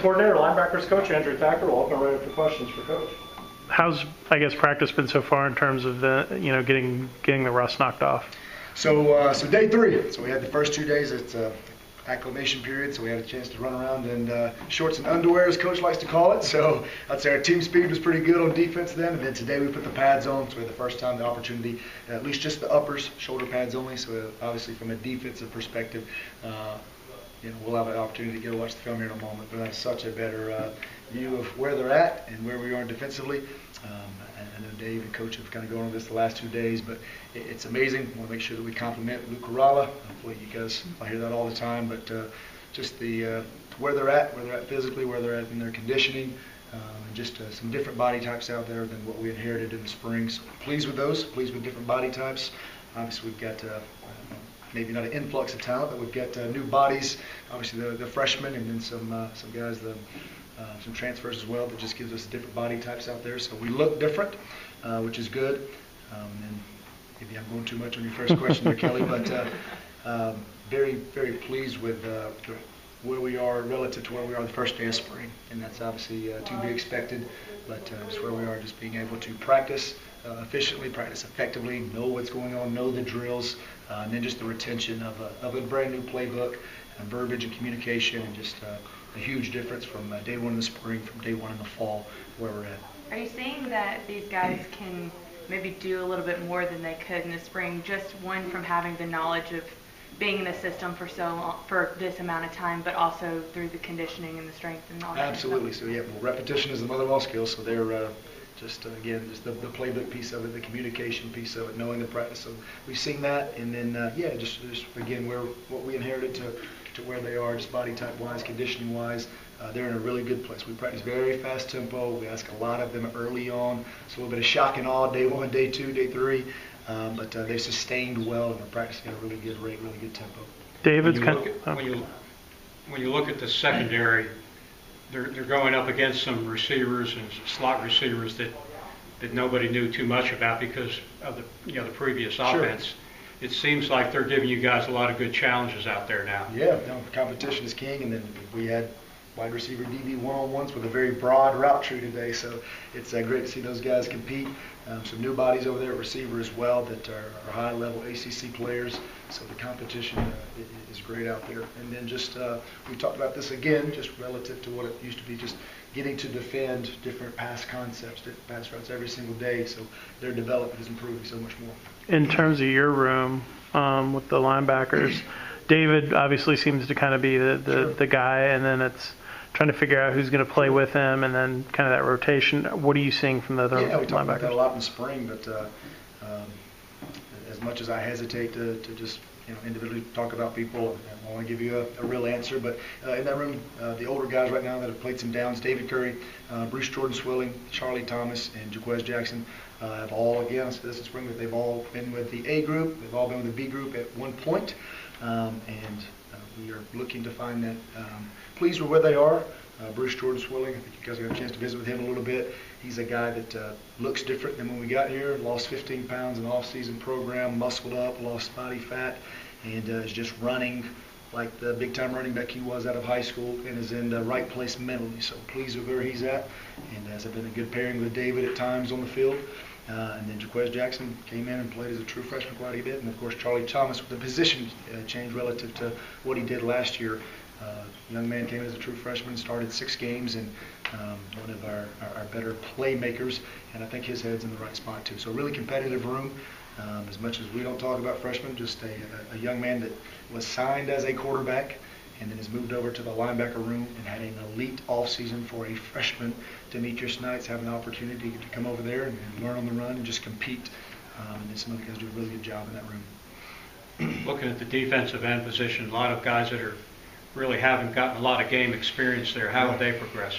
coordinator, linebackers coach Andrew Thacker. We'll open right up for questions for Coach. How's, I guess, practice been so far in terms of the, getting the rust knocked off? So day 3. So we had the first 2 days. It's acclimation period, so we had a chance to run around in shorts and underwear, as Coach likes to call it. So I'd say our team speed was pretty good on defense then. And then today we put the pads on, so we had the first time the opportunity, at least just the uppers, shoulder pads only. So obviously from a defensive perspective, we'll have an opportunity to go watch the film here in a moment. But that's such a better view of where they're at and where we are defensively. I know Dave and Coach have kind of gone over this the last 2 days, but it's amazing. We want to make sure that we compliment Luke Corrala. Hopefully you guys, I hear that all the time, but just the where they're at physically, where they're at in their conditioning, and just some different body types out there than what we inherited in the spring. So pleased with those, pleased with different body types. Obviously we've got maybe not an influx of talent, but we've got new bodies. Obviously the freshmen, and then some guys, some transfers as well, that just gives us different body types out there. So we look different, which is good. And maybe I'm going too much on your first question there, Kelly, but very, very pleased with where we are relative to where we are the first day of spring. And that's obviously to be expected, but just where we are, just being able to practice efficiently, practice effectively, know what's going on, know the drills, and then just the retention of a brand new playbook, and verbiage and communication, and just a huge difference from day 1 in the spring, from day 1 in the fall, where we're at. Are you saying that these guys can maybe do a little bit more than they could in the spring, just one from having the knowledge of being in the system for so long, for this amount of time, but also through the conditioning and the strength and all that? Absolutely. So yeah, well, repetition is the mother of all skills. So they're just again, just the playbook piece of it, the communication piece of it, knowing the practice. So we've seen that, and then just again, what we inherited to where they are, just body type wise, conditioning wise. They're in a really good place. We practice very fast tempo. We ask a lot of them early on. It's a little bit of shock and awe, day 1, day 2, day 3. But they've sustained well, and they're practicing at a really good rate, really good tempo. David's when you look at the secondary, they're going up against some receivers and slot receivers that nobody knew too much about because of the previous offense. Sure. It seems like they're giving you guys a lot of good challenges out there now. Yeah, competition is king, and then we had wide receiver DB one-on-ones with a very broad route tree today, so it's great to see those guys compete. Some new bodies over there at receiver as well that are high-level ACC players, so the competition is great out there. And then just, we talked about this again, just relative to what it used to be, just getting to defend different pass concepts, different pass routes every single day, so their development is improving so much more. In terms of your room with the linebackers, David obviously seems to kind of be the guy, and then it's trying to figure out who's going to play with him, and then kind of that rotation. What are you seeing from the other linebackers? Yeah, we talked about that a lot in spring, but as much as I hesitate to just individually talk about people, I want to give you a real answer, but in that room, the older guys right now that have played some downs, David Curry, Bruce Jordan Swilling, Charlie Thomas, and Jaquez Jackson, have all, again, I said this in spring, that they've all been with the A group, they've all been with the B group at one point, and we are looking to find that. Pleased with where they are. Bruce Jordan Swilling, I think you guys got a chance to visit with him a little bit. He's a guy that looks different than when we got here. Lost 15 pounds in the off-season program, muscled up, lost body fat, and is just running like the big-time running back he was out of high school, and is in the right place mentally. So pleased with where he's at, and has been a good pairing with David at times on the field. And then Jaquez Jackson came in and played as a true freshman quite a bit, and of course Charlie Thomas with the position change relative to what he did last year. Young man came in as a true freshman, started 6 games, and one of our better playmakers, and I think his head's in the right spot too. So a really competitive room. As much as we don't talk about freshmen, just a young man that was signed as a quarterback and then has moved over to the linebacker room and had an elite offseason for a freshman. Demetrius Knight's have an opportunity to come over there and learn on the run and just compete. And then some other guys do a really good job in that room. Looking at the defensive end position, a lot of guys that really haven't gotten a lot of game experience there. How have they progressed?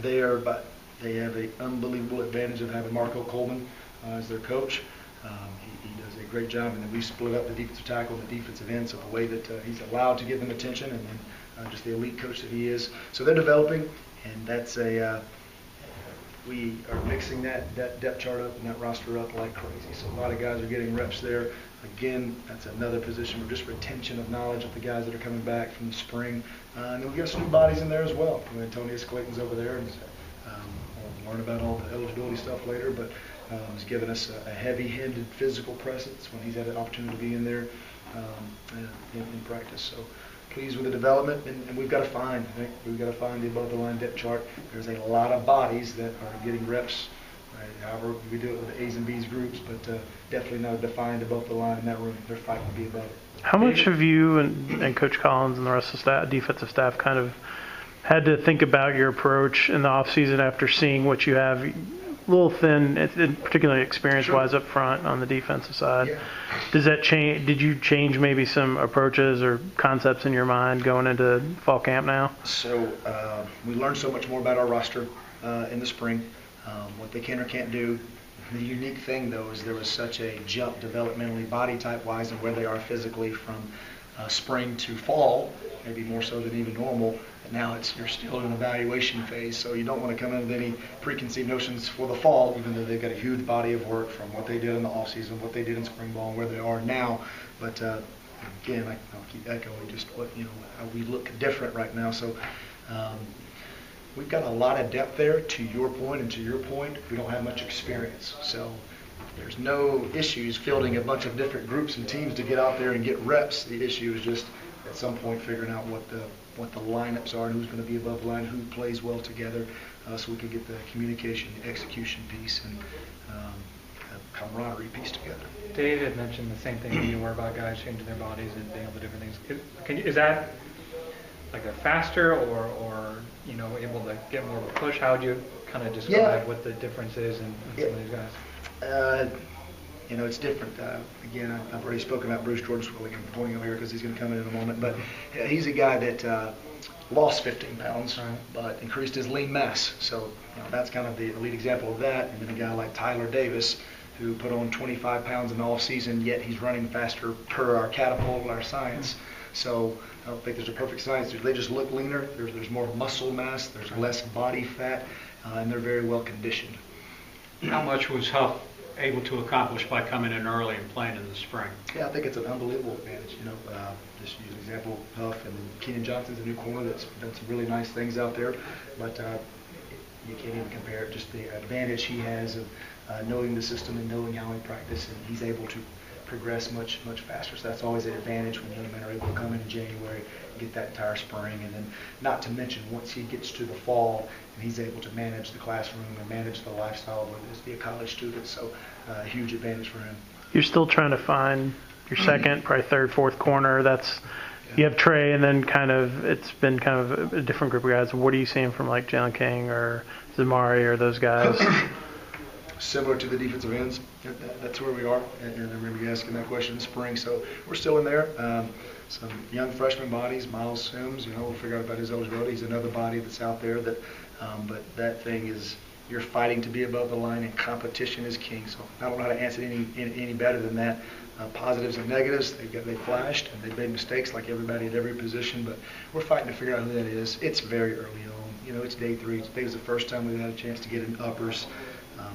They have an unbelievable advantage of having Marco Coleman as their coach. He does a great job, and then we split up the defensive tackle and the defensive end, so the way that he's allowed to give them attention, and then just the elite coach that he is. So they're developing, and that's we are mixing that depth chart up and that roster up like crazy. So a lot of guys are getting reps there. Again, that's another position for just retention of knowledge of the guys that are coming back from the spring. And then we got some new bodies in there as well. Antonius Clayton's over there, and we'll learn about all the eligibility stuff later, but he's given us a heavy-handed physical presence when he's had an opportunity to be in there in practice. So pleased with the development, and we've got to find the above-the-line depth chart. There's a lot of bodies that are getting reps. However, we do it with the A's and B's groups, but definitely not defined above the line in that room. They're fighting to be above it. How much have you and Coach Collins and the rest of the staff, defensive staff kind of had to think about your approach in the offseason after seeing what you have, a little thin, particularly experience-wise up front on the defensive side? Yeah. Does that change? Did you change maybe some approaches or concepts in your mind going into fall camp now? So we learned so much more about our roster in the spring. What they can or can't do. The unique thing, though, is there was such a jump developmentally, body type-wise, and where they are physically from spring to fall, maybe more so than even normal. And now you're still in an evaluation phase, so you don't want to come in with any preconceived notions for the fall, even though they've got a huge body of work from what they did in the offseason, what they did in spring ball, and where they are now. But again, I'll keep echoing just how we look different right now. So. We've got a lot of depth there, to your point, and to your point, we don't have much experience. So there's no issues fielding a bunch of different groups and teams to get out there and get reps. The issue is just at some point figuring out what the lineups are and who's going to be above the line, who plays well together, so we can get the communication, the execution piece, and the camaraderie piece together. Dave had mentioned the same thing that you were about guys changing their bodies and being able to do different things. Is that like a faster or able to get more of a push? How would you kind of describe what the difference is in some of these guys? It's different. Again, I've already spoken about Bruce Jordan Swilling. I'm pointing over here because he's going to come in a moment. But he's a guy that lost 15 pounds, but increased his lean mass. So that's kind of the elite example of that. And then a guy like Tyler Davis, who put on 25 pounds in the off season, yet he's running faster per our catapult, our science. So I don't think there's a perfect science. They just look leaner. There's more muscle mass. There's less body fat, and they're very well conditioned. How much was Huff able to accomplish by coming in early and playing in the spring? Yeah, I think it's an unbelievable advantage. Just use an example of Huff, and then Keenan Johnson's a new corner that's done some really nice things out there. But you can't even compare it. Just the advantage he has of knowing the system and knowing how he practices, and he's able to progress much faster. So that's always an advantage when young men are able to come in January and get that entire spring. And then not to mention once he gets to the fall and he's able to manage the classroom and manage the lifestyle of it as be a college student. So a huge advantage for him. You're still trying to find your second, probably third, fourth corner. You have Trey, and then it's been kind of a different group of guys. What are you seeing from like Jalen King or Zamari or those guys? Similar to the defensive ends, that's where we are, and I remember you asking that question in the spring, so we're still in there. Some young freshman bodies, Miles Sims, we'll figure out about his eligibility. He's another body that's out there but that thing is, you're fighting to be above the line, and competition is king. So I don't know how to answer any better than that. Positives and negatives, they flashed, and they've made mistakes like everybody at every position, but we're fighting to figure out who that is. It's very early on. It's day 3. Today was the first time we've had a chance to get in uppers.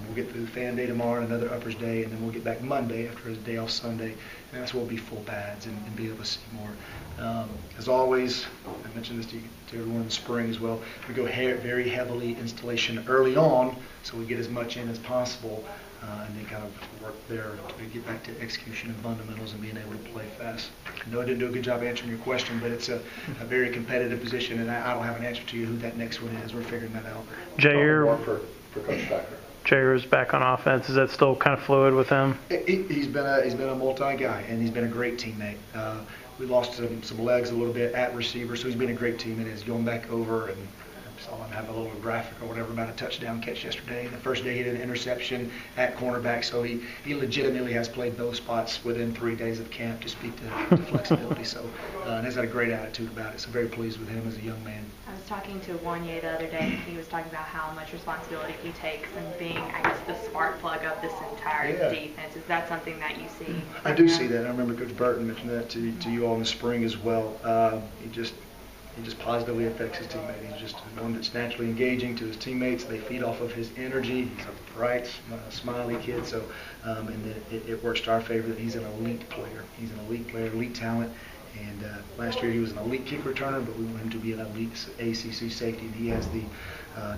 We'll get through fan day tomorrow and another uppers day, and then we'll get back Monday after his day off Sunday, and that's where we'll be full pads and be able to see more. As always, I mentioned this to everyone in the spring as well, we go very heavily installation early on, so we get as much in as possible, and then kind of work there to get back to execution and fundamentals and being able to play fast. I know I didn't do a good job answering your question, but it's a very competitive position, and I don't have an answer to you who that next one is. We're figuring that out. Jair For Coach Thacker. Jair's back on offense. Is that still kind of fluid with him? He's been a multi guy, and he's been a great teammate. We lost some legs a little bit at receiver, so he's been a great teammate. He's going back over, and I saw him have a little graphic or whatever about a touchdown catch yesterday. The first day he did an interception at cornerback, so he legitimately has played both spots within 3 days of camp to speak to flexibility. So and has had a great attitude about it. So very pleased with him as a young man. I was talking to Wanye the other day, and he was talking about how much responsibility he takes and being, I guess, the spark plug of this entire defense. Is that something that you see? I do see that. I remember Coach Burton mentioned that to you all in the spring as well. he just positively affects his teammates. He's just one that's naturally engaging to his teammates. They feed off of his energy. He's a bright, smiley kid. So, and then it works to our favor that he's an elite player. He's an elite player, elite talent. And last year he was an elite kick returner, but we want him to be an elite ACC safety, and he has the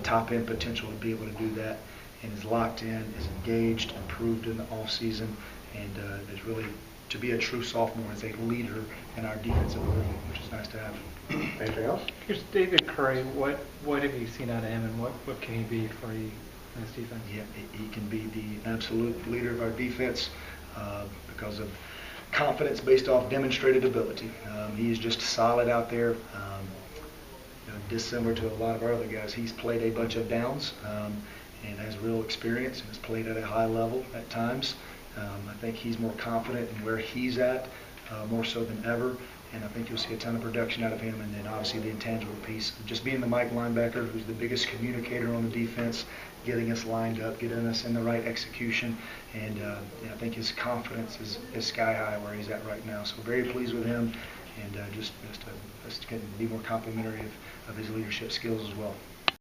top end potential to be able to do that. And is locked in, is engaged, improved in the off season, and is really to be a true sophomore as a leader in our defensive room, which is nice to have. Anything else? Here's David Curry. What have you seen out of him, and what can he be for you in this defense? Yeah, he can be the absolute leader of our defense because of confidence based off demonstrated ability. He is just solid out there. Dissimilar to a lot of our other guys, he's played a bunch of downs and has real experience and has played at a high level at times. I think he's more confident in where he's at, more so than ever. And I think you'll see a ton of production out of him. And then obviously the intangible piece, just being the Mike linebacker, who's the biggest communicator on the defense, getting us lined up, getting us in the right execution. And I think his confidence is sky high where he's at right now. So very pleased with him, and just to be more complimentary of his leadership skills as well.